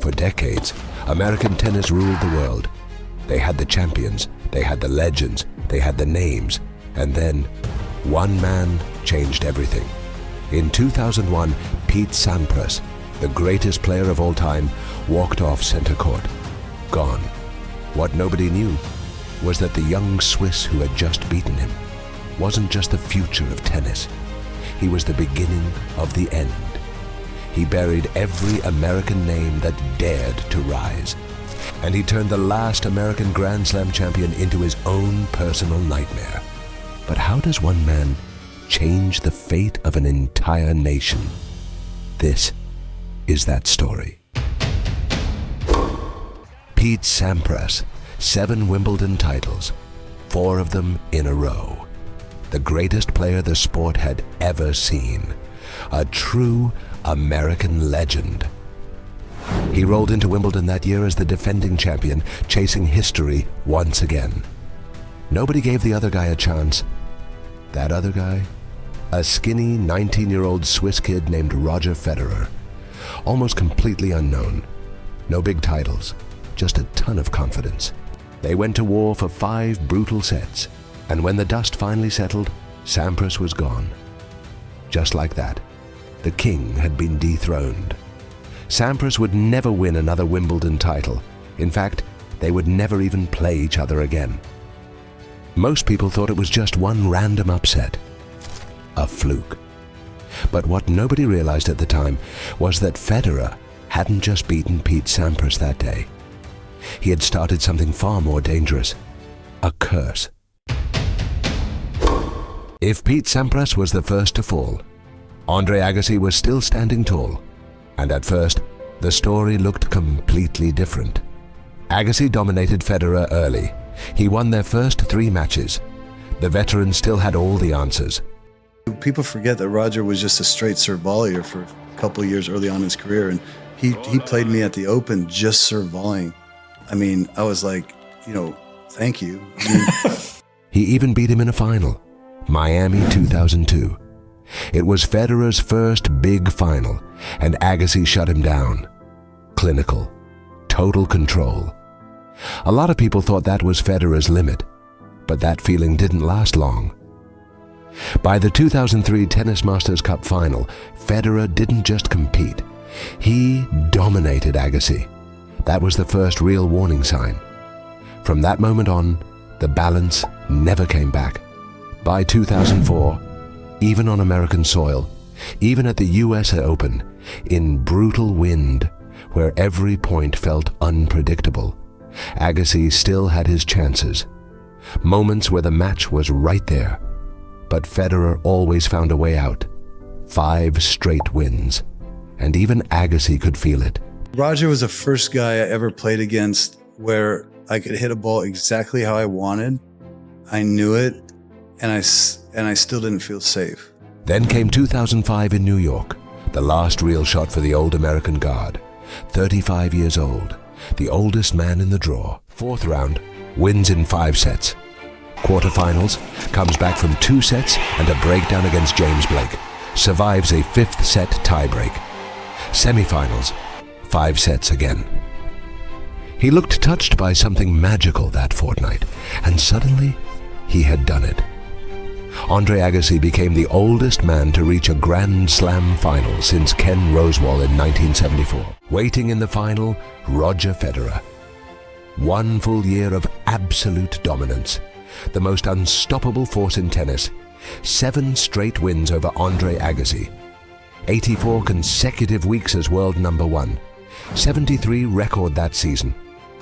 For decades, American tennis ruled the world. They had the champions, they had the legends, they had the names, and then one man changed everything. In 2001, Pete Sampras, the greatest player of all time, walked off center court, gone. What nobody knew was that the young Swiss who had just beaten him wasn't just the future of tennis. He was the beginning of the end. He buried every American name that dared to rise. And he turned the last American Grand Slam champion into his own personal nightmare. But how does one man change the fate of an entire nation? This is that story. Pete Sampras, 7 Wimbledon titles, 4 of them in a row. The greatest player the sport had ever seen. A true American legend. He rolled into Wimbledon that year as the defending champion, chasing history once again. Nobody gave the other guy a chance. That other guy? A skinny 19-year-old Swiss kid named Roger Federer. Almost completely unknown. No big titles, just a ton of confidence. They went to war for 5 brutal sets, and when the dust finally settled, Sampras was gone. Just like that, the king had been dethroned. Sampras would never win another Wimbledon title. In fact, they would never even play each other again. Most people thought it was just one random upset, a fluke. But what nobody realized at the time was that Federer hadn't just beaten Pete Sampras that day. He had started something far more dangerous, a curse. If Pete Sampras was the first to fall, Andre Agassi was still standing tall. And at first, the story looked completely different. Agassi dominated Federer early. He won their first 3 matches. The veteran still had all the answers. People forget that Roger was just a straight serve volleyer for a couple of years early on in his career, and he played me at the Open just serve volleying. I mean, I was like, thank you. He even beat him in a final, Miami 2002. It was Federer's first big final, and Agassi shut him down. Clinical, total control. A lot of people thought that was Federer's limit, but that feeling didn't last long. By the 2003 Tennis Masters Cup final, Federer didn't just compete. He dominated Agassi. That was the first real warning sign. From that moment on, the balance never came back. By 2004, even on American soil, even at the US Open, in brutal wind, where every point felt unpredictable, Agassi still had his chances. Moments where the match was right there. But Federer always found a way out. 5 straight wins. And even Agassi could feel it. Roger was the first guy I ever played against where I could hit a ball exactly how I wanted. I knew it, and I still didn't feel safe. Then came 2005 in New York, the last real shot for the old American guard. 35 years old, the oldest man in the draw. 4th round, wins in 5 sets. Quarterfinals, comes back from 2 sets and a breakdown against James Blake. Survives a 5th set tiebreak. Semifinals, 5 sets again. He looked touched by something magical that fortnight, and suddenly he had done it. Andre Agassi became the oldest man to reach a Grand Slam final since Ken Rosewall in 1974. Waiting in the final, Roger Federer. 1 full year of absolute dominance. The most unstoppable force in tennis. 7 straight wins over Andre Agassi. 84 consecutive weeks as world number 1. 73 record that season.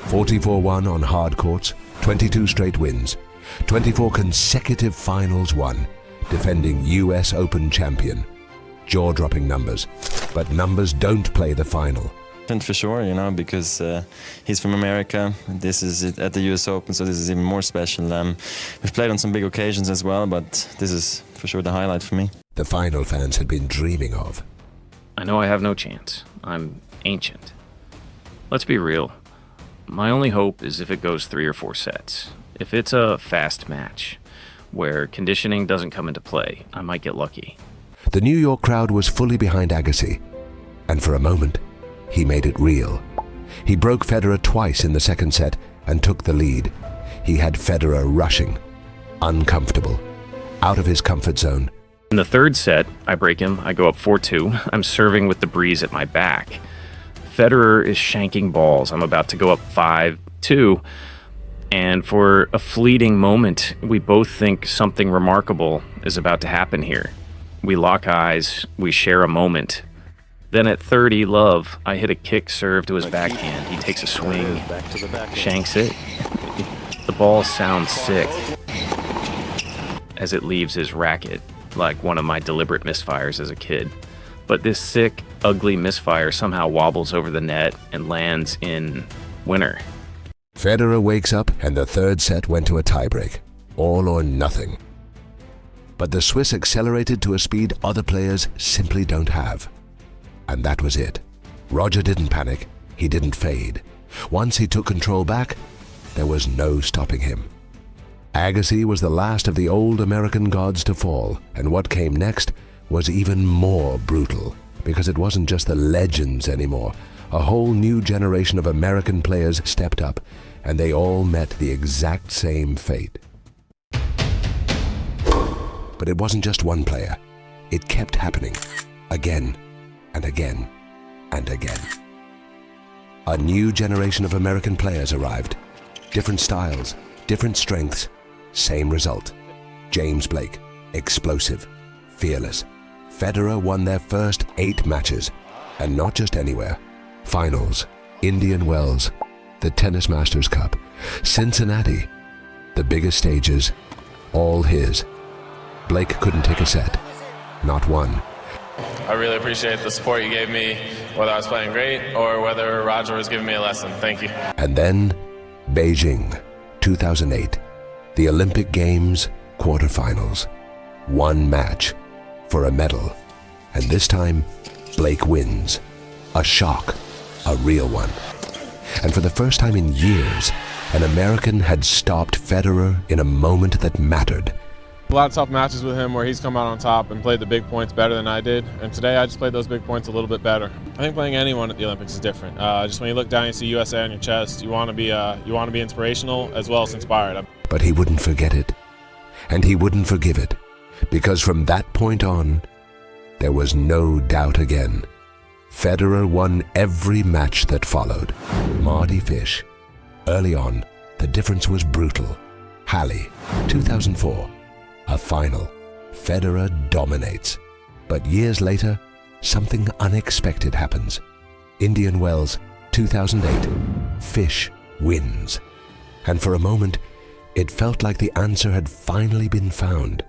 44-1 on hard courts. 22 straight wins. 24 consecutive finals won. Defending US Open champion. Jaw-dropping numbers. But numbers don't play the final. For sure, because he's from America. This is at the US Open, so this is even more special. We've played on some big occasions as well, but this is for sure the highlight for me. The final fans had been dreaming of. I know I have no chance. I'm ancient. Let's be real. My only hope is if it goes 3 or 4 sets. If it's a fast match, where conditioning doesn't come into play, I might get lucky. The New York crowd was fully behind Agassi, and for a moment, he made it real. He broke Federer twice in the second set and took the lead. He had Federer rushing, uncomfortable, out of his comfort zone. In the third set, I break him. I go up 4-2. I'm serving with the breeze at my back. Federer is shanking balls. I'm about to go up 5-2. And for a fleeting moment, we both think something remarkable is about to happen here. We lock eyes. We share a moment. Then at 30 love, I hit a kick serve to his backhand. He takes a swing, shanks it. The ball sounds sick as it leaves his racket, like one of my deliberate misfires as a kid. But this sick, ugly misfire somehow wobbles over the net and lands in winner. Federer wakes up and the third set went to a tiebreak, all or nothing. But the Swiss accelerated to a speed other players simply don't have. And that was it. Roger didn't panic, he didn't fade. Once he took control back, there was no stopping him. Agassi was the last of the old American gods to fall, and what came next was even more brutal, because it wasn't just the legends anymore. A whole new generation of American players stepped up, and they all met the exact same fate. But it wasn't just one player. It kept happening, again and again and again. A new generation of American players arrived. Different styles, different strengths, same result. James Blake, explosive, fearless. Federer won their first 8 matches, and not just anywhere. Finals, Indian Wells, the Tennis Masters Cup, Cincinnati, the biggest stages, all his. Blake couldn't take a set, not one. I really appreciate the support you gave me, whether I was playing great or whether Roger was giving me a lesson. Thank you. And then, Beijing, 2008, the Olympic Games quarterfinals. One match for a medal. And this time, Blake wins. A shock, a real one. And for the first time in years, an American had stopped Federer in a moment that mattered. A lot of tough matches with him where he's come out on top and played the big points better than I did. And today I just played those big points a little bit better. I think playing anyone at the Olympics is different. Just when you look down, you see USA on your chest. You want to be inspirational as well as inspired. But he wouldn't forget it, and he wouldn't forgive it, because from that point on, there was no doubt again. Federer won every match that followed. Marty Fish. Early on, the difference was brutal. Halle, 2004. A final. Federer dominates. But years later, something unexpected happens. Indian Wells, 2008. Fish wins. And for a moment, it felt like the answer had finally been found.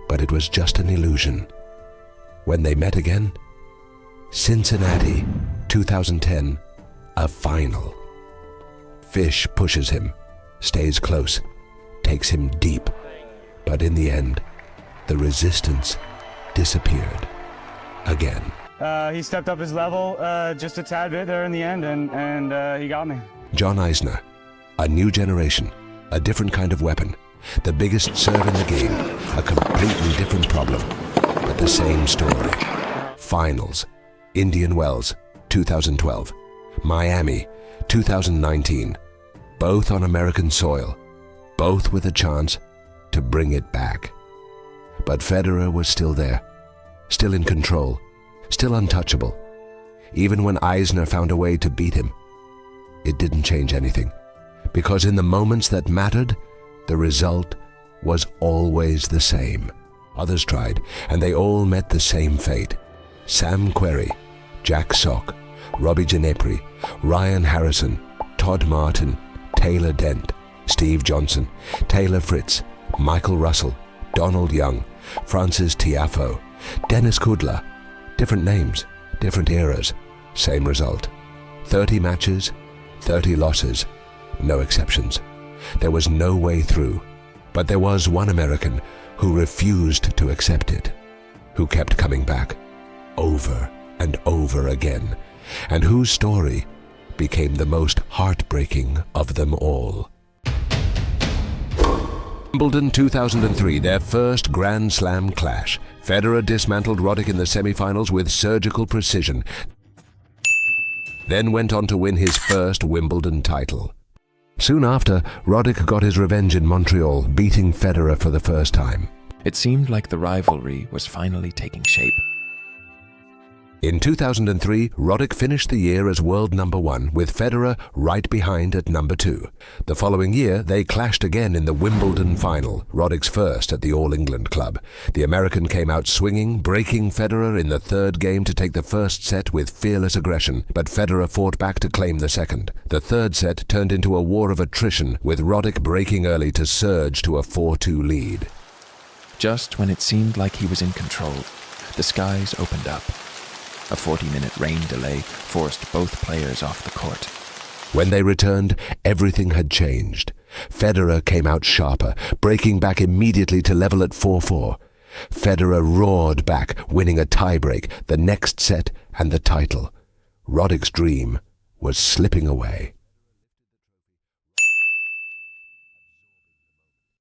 But it was just an illusion. When they met again, Cincinnati, 2010, a final. Fish pushes him, stays close, takes him deep. But in the end, the resistance disappeared again. He stepped up his level just a tad bit there in the end, and he got me. John Isner, a new generation, a different kind of weapon, the biggest serve in the game, a completely different problem, but the same story. Finals, Indian Wells, 2012, Miami, 2019, both on American soil, both with a chance to bring it back. But Federer was still there, still in control, still untouchable. Even when Isner found a way to beat him, it didn't change anything, because in the moments that mattered, the result was always the same. Others tried, and they all met the same fate. Sam Querrey, Jack Sock, Robbie Ginepri, Ryan Harrison, Todd Martin, Taylor Dent, Steve Johnson, Taylor Fritz, Michael Russell, Donald Young, Francis Tiafoe, Dennis Kudla. Different names, different eras, same result. 30 matches, 30 losses, no exceptions. There was no way through, but there was one American who refused to accept it, who kept coming back, over and over again, and whose story became the most heartbreaking of them all. Wimbledon 2003, their first Grand Slam clash. Federer dismantled Roddick in the semifinals with surgical precision. then went on to win his first Wimbledon title. Soon after, Roddick got his revenge in Montreal, beating Federer for the first time. It seemed like the rivalry was finally taking shape. In 2003, Roddick finished the year as world number 1, with Federer right behind at number 2. The following year, they clashed again in the Wimbledon final, Roddick's first at the All England club. The American came out swinging, breaking Federer in the third game to take the first set with fearless aggression, but Federer fought back to claim the second. The third set turned into a war of attrition, with Roddick breaking early to surge to a 4-2 lead. Just when it seemed like he was in control, the skies opened up. A 40-minute rain delay forced both players off the court. When they returned, everything had changed. Federer came out sharper, breaking back immediately to level at 4-4. Federer roared back, winning a tiebreak, the next set, and the title. Roddick's dream was slipping away.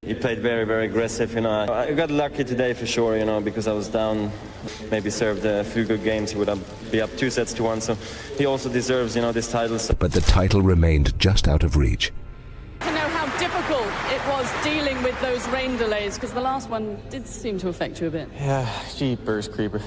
He played very, very aggressive, I got lucky today for sure, because I was down, maybe served a few good games. He would be up 2-1, so he also deserves, this title. But the title remained just out of reach. To know how difficult it was dealing with those rain delays, because the last one did seem to affect you a bit. Yeah, jeepers creeper.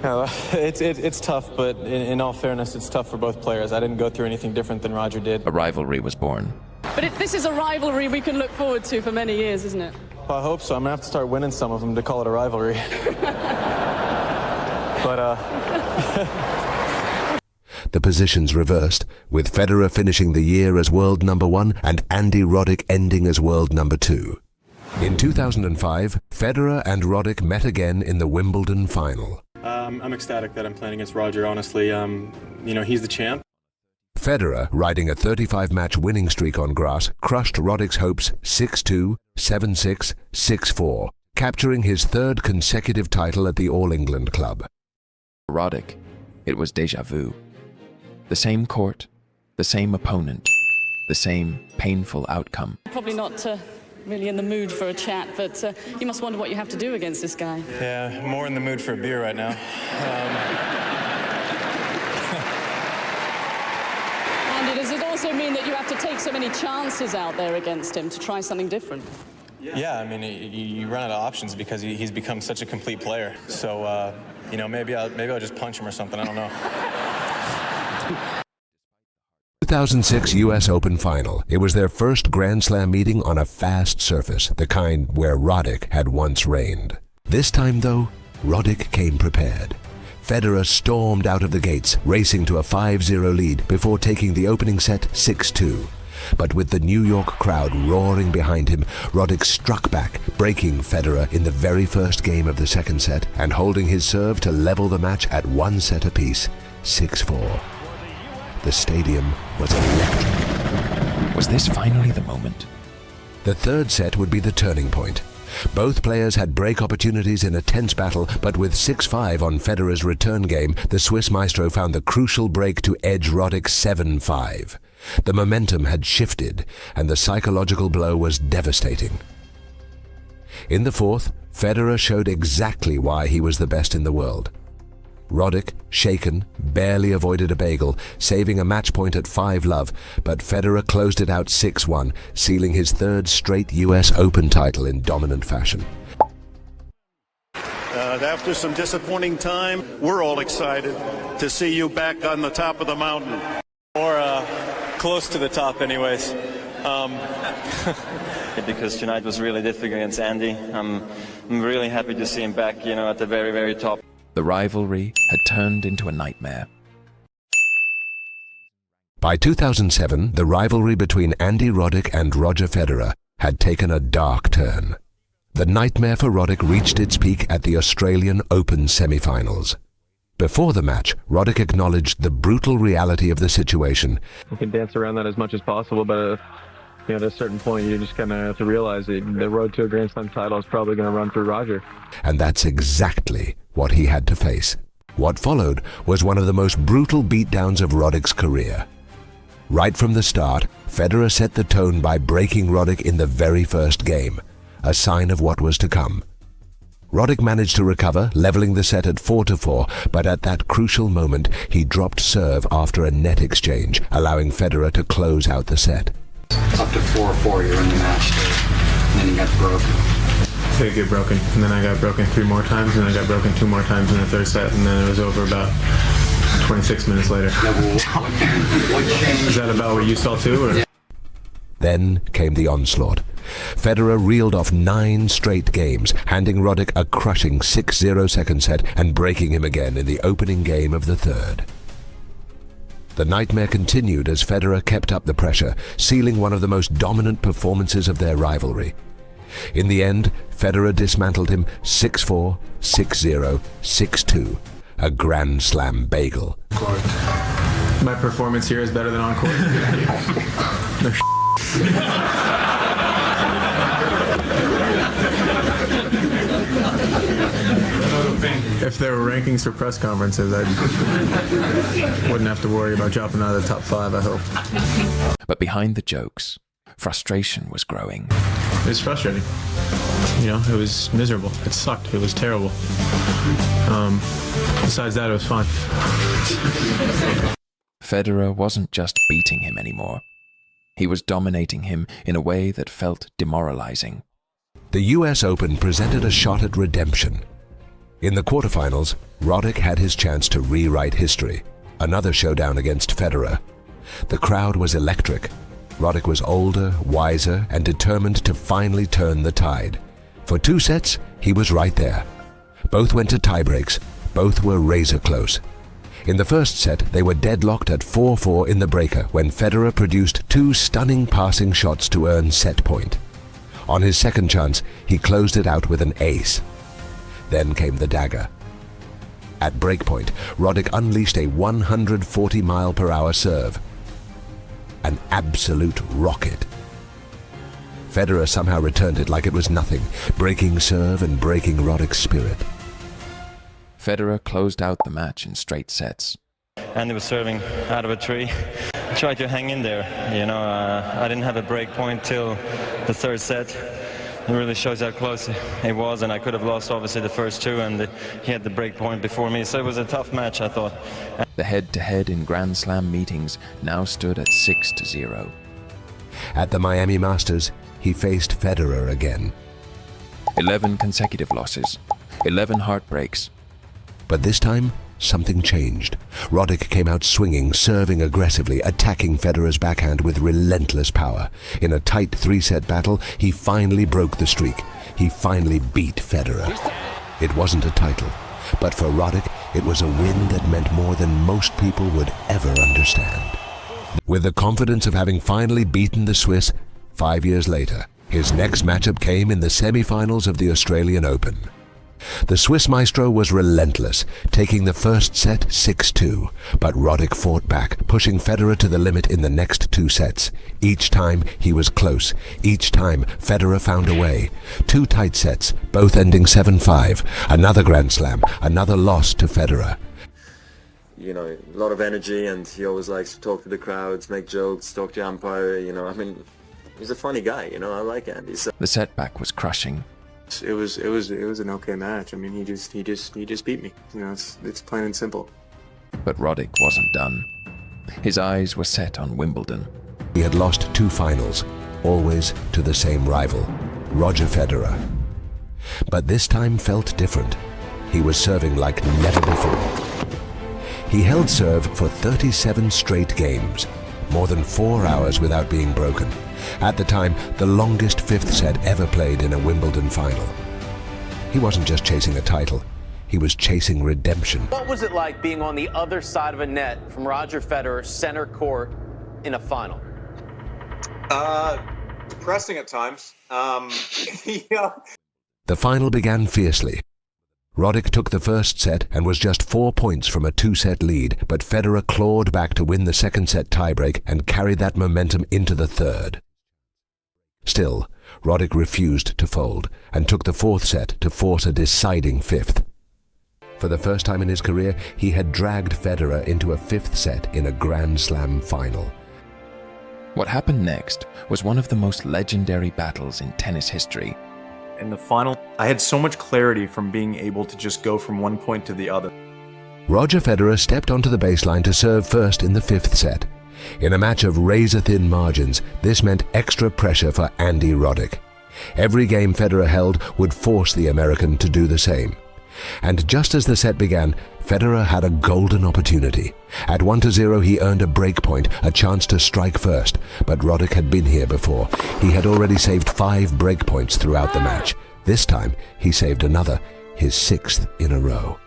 It's tough, but in all fairness, it's tough for both players. I didn't go through anything different than Roger did. A rivalry was born. But this is a rivalry we can look forward to for many years, isn't it? Well, I hope so. I'm going to have to start winning some of them to call it a rivalry. But, The positions reversed, with Federer finishing the year as world number 1 and Andy Roddick ending as world number 2. In 2005, Federer and Roddick met again in the Wimbledon final. I'm ecstatic that I'm playing against Roger, honestly. He's the champ. Federer, riding a 35-match winning streak on grass, crushed Roddick's hopes 6-2, 7-6, 6-4, capturing his third consecutive title at the All England club. For Roddick, it was déjà vu. The same court, the same opponent, the same painful outcome. Probably not really in the mood for a chat, but you must wonder what you have to do against this guy. yeah, more in the mood for a beer right now. Andy, does it also mean that you have to take so many chances out there against him to try something different? Yeah, I mean, you run out of options because he's become such a complete player. So, maybe I'll just punch him or something. I don't know. 2006 US Open final. It was their first Grand Slam meeting on a fast surface, the kind where Roddick had once reigned. This time, though, Roddick came prepared. Federer stormed out of the gates, racing to a 5-0 lead before taking the opening set 6-2. But with the New York crowd roaring behind him, Roddick struck back, breaking Federer in the very first game of the second set and holding his serve to level the match at 1 set apiece, 6-4. The stadium was electric. Was this finally the moment? The third set would be the turning point. Both players had break opportunities in a tense battle, but with 6-5 on Federer's return game, the Swiss maestro found the crucial break to edge Roddick 7-5. The momentum had shifted, and the psychological blow was devastating. In the fourth, Federer showed exactly why he was the best in the world. Roddick, shaken, barely avoided a bagel, saving a match point at 5-love, but Federer closed it out 6-1, sealing his third straight US Open title in dominant fashion. After some disappointing time, we're all excited to see you back on the top of the mountain. Or close to the top, anyways. Because tonight was really difficult against Andy. I'm really happy to see him back, at the very, very top. The rivalry had turned into a nightmare. By 2007, the rivalry between Andy Roddick and Roger Federer had taken a dark turn. The nightmare for Roddick reached its peak at the Australian Open semi-finals. Before the match, Roddick acknowledged the brutal reality of the situation. You can dance around that as much as possible, but at a certain point, you just kind of have to realize that the road to a Grand Slam title is probably going to run through Roger. And that's exactly what he had to face. What followed was one of the most brutal beatdowns of Roddick's career. Right from the start, Federer set the tone by breaking Roddick in the very first game, a sign of what was to come. Roddick managed to recover, leveling the set at 4-4, but at that crucial moment, he dropped serve after a net exchange, allowing Federer to close out the set. Up to 4-4, you're in the match, and then you got broken. I did get broken, and then I got broken 3 more times, and I got broken 2 more times in the third set, and then it was over about 26 minutes later. Is that about what you saw too? Or? Then came the onslaught. Federer reeled off 9 straight games, handing Roddick a crushing 6-0 second set and breaking him again in the opening game of the third. The nightmare continued as Federer kept up the pressure, sealing one of the most dominant performances of their rivalry. In the end, Federer dismantled him 6-4, 6-0, 6-2, a Grand Slam bagel. My performance here is better than on court. No If there were rankings for press conferences, I wouldn't have to worry about dropping out of the top 5, I hope. But behind the jokes, frustration was growing. It was frustrating. You know, it was miserable. It sucked. It was terrible. Besides that, it was fun. Federer wasn't just beating him anymore. He was dominating him in a way that felt demoralizing. The US Open presented a shot at redemption. In the quarterfinals, Roddick had his chance to rewrite history. Another showdown against Federer. The crowd was electric. Roddick was older, wiser, and determined to finally turn the tide. For 2 sets, he was right there. Both went to tiebreaks. Both were razor close. In the first set, they were deadlocked at 4-4 in the breaker when Federer produced 2 stunning passing shots to earn set point. On his second chance, he closed it out with an ace. Then came the dagger. At breakpoint, Roddick unleashed a 140-mile-per-hour serve. An absolute rocket. Federer somehow returned it like it was nothing, breaking serve and breaking Roddick's spirit. Federer closed out the match in straight sets. Andy was serving out of a tree. I tried to hang in there. You know, I didn't have a break point till the third set. It really shows how close it was, and I could have lost obviously the first 2, and he had the break point before me, so it was a tough match, I thought. The head-to-head in Grand Slam meetings now stood at 6-0. At the Miami Masters, he faced Federer again. 11 consecutive losses, 11 heartbreaks. But this time, something changed. Roddick came out swinging, serving aggressively, attacking Federer's backhand with relentless power. In a tight 3-set battle, he finally broke the streak. He finally beat Federer. It wasn't a title, but for Roddick, it was a win that meant more than most people would ever understand. With the confidence of having finally beaten the Swiss, 5 years later, his next matchup came in the semi-finals of the Australian Open. The Swiss maestro was relentless, taking the first set 6-2, but Roddick fought back, pushing Federer to the limit in the next 2 sets. Each time he was close. Each time Federer found a way. 2 tight sets, both ending 7-5. Another Grand Slam, another loss to Federer. You know, a lot of energy, and he always likes to talk to the crowds, make jokes, talk to the umpire. You know, I mean, he's a funny guy. You know, I like Andy. So. The setback was crushing. It was an okay match. I mean, he just beat me. You know, it's plain and simple. But Roddick wasn't done. His eyes were set on Wimbledon. He had lost 2 finals, always to the same rival, Roger Federer. But this time felt different. He was serving like never before. He held serve for 37 straight games, more than 4 hours without being broken. At the time, the longest 5th set ever played in a Wimbledon final. He wasn't just chasing a title, he was chasing redemption. What was it like being on the other side of a net from Roger Federer, center court, in a final? Depressing at times. The final began fiercely. Roddick took the first set and was just 4 points from a 2-set lead, but Federer clawed back to win the second set tiebreak and carried that momentum into the third. Still, Roddick refused to fold and took the 4th set to force a deciding 5th. For the first time in his career, he had dragged Federer into a 5th set in a Grand Slam final. What happened next was one of the most legendary battles in tennis history. in the final, I had so much clarity from being able to just go from one point to the other. Roger Federer stepped onto the baseline to serve first in the 5th set. In a match of razor-thin margins, this meant extra pressure for Andy Roddick. Every game Federer held would force the American to do the same. And just as the set began, Federer had a golden opportunity. At 1-0, he earned a break point, a chance to strike first, but Roddick had been here before. He had already saved 5 break points throughout the match. This time, he saved another, his 6th in a row.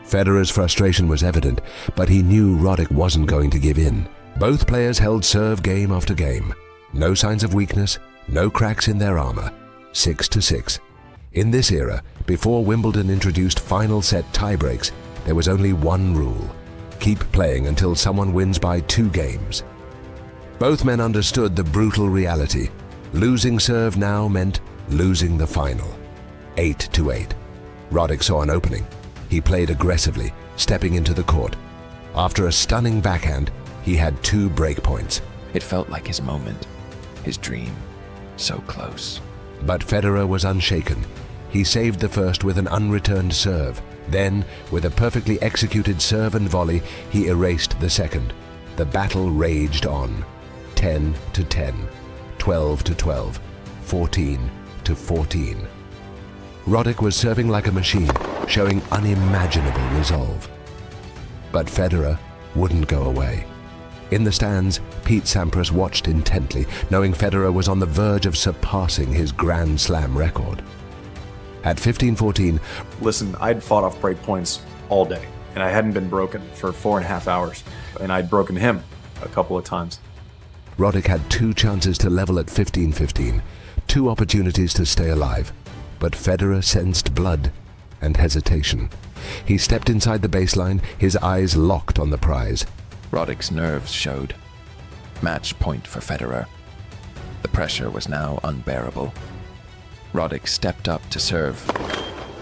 Federer's frustration was evident, but he knew Roddick wasn't going to give in. Both players held serve game after game. No signs of weakness, no cracks in their armor. 6-6. In this era, before Wimbledon introduced final set tiebreaks, there was only one rule: keep playing until someone wins by 2 games. Both men understood the brutal reality. Losing serve now meant losing the final. 8-8. Roddick saw an opening. He played aggressively, stepping into the court. After a stunning backhand, he had 2 break points. It felt like his moment, his dream, so close. But Federer was unshaken. He saved the first with an unreturned serve. Then, with a perfectly executed serve and volley, he erased the second. The battle raged on. 10-10, 12-12, 14-14. Roddick was serving like a machine, showing unimaginable resolve. But Federer wouldn't go away. In the stands, Pete Sampras watched intently, knowing Federer was on the verge of surpassing his Grand Slam record. At 15-14, listen, I'd fought off break points all day, and I hadn't been broken for 4.5 hours, and I'd broken him a couple of times. Roddick had 2 chances to level at 15-15, 2 opportunities to stay alive. But Federer sensed blood and hesitation. He stepped inside the baseline, his eyes locked on the prize. Roddick's nerves showed. Match point for Federer. The pressure was now unbearable. Roddick stepped up to serve.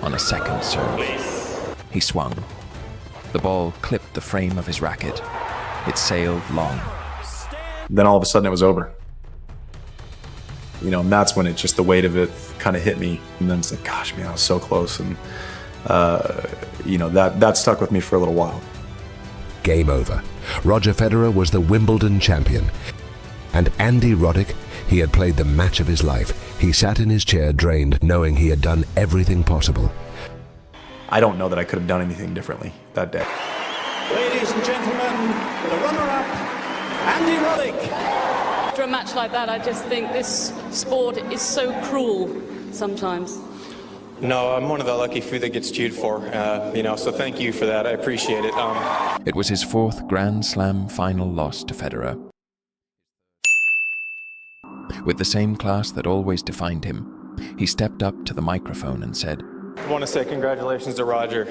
On a second serve, he swung. The ball clipped the frame of his racket. It sailed long. Then all of a sudden it was over. You know, and that's when the weight of it kind of hit me. And then it's like, gosh, man, I was so close. And, you know, that stuck with me for a little while. Game over. Roger Federer was the Wimbledon champion. And Andy Roddick, he had played the match of his life. He sat in his chair drained, knowing he had done everything possible. I don't know that I could have done anything differently that day. Ladies and gentlemen, the runner-up, Andy Roddick. After a match like that, I just think this sport is so cruel sometimes. No, I'm one of the lucky few that gets cheered for, you know, so thank you for that. I appreciate it. It was his 4th Grand Slam final loss to Federer. With the same class that always defined him, he stepped up to the microphone and said, I want to say congratulations to Roger.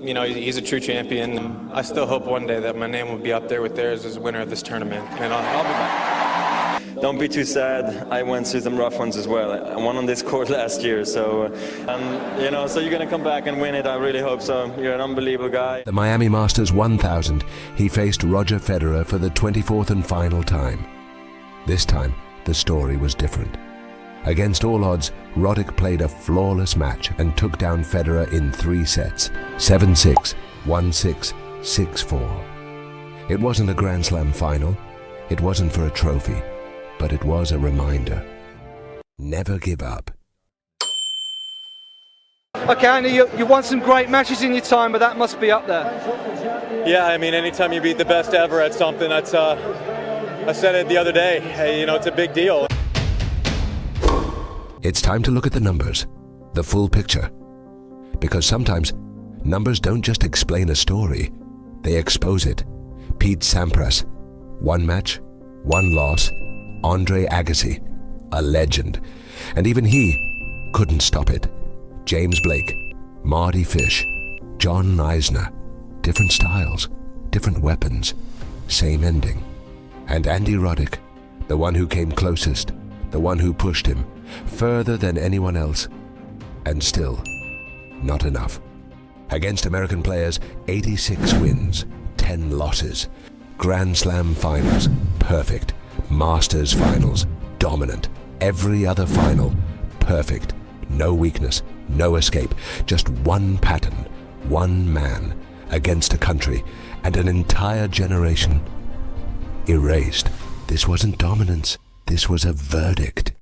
You know, he's a true champion. I still hope one day that my name will be up there with theirs as a winner of this tournament, and I'll be back. Don't be too sad. I went through some rough ones as well. I won on this court last year, so you know, so you're gonna come back and win it. I really hope so. You're an unbelievable guy. The Miami Masters 1000, he faced Roger Federer for the 24th and final time. This time, the story was different. Against all odds, Roddick played a flawless match and took down Federer in 3 sets, 7-6, 1-6, 6-4. It wasn't a Grand Slam final. It wasn't for a trophy. But it was a reminder. Never give up. Okay, Andy, you won some great matches in your time, but that must be up there. Yeah, I mean, anytime you beat the best ever at something, that's, I said it the other day, hey, you know, it's a big deal. It's time to look at the numbers, the full picture. Because sometimes, numbers don't just explain a story, they expose it. Pete Sampras, 1 match, 1 loss. Andre Agassi, a legend. And even he couldn't stop it. James Blake, Marty Fish, John Isner. Different styles, different weapons, same ending. And Andy Roddick, the one who came closest, the one who pushed him, further than anyone else. And still, not enough. Against American players, 86 wins, 10 losses. Grand Slam finals, perfect. Masters finals, dominant. Every other final, perfect, no weakness, no escape, just one pattern, one man, against a country and an entire generation erased. This wasn't dominance, this was a verdict.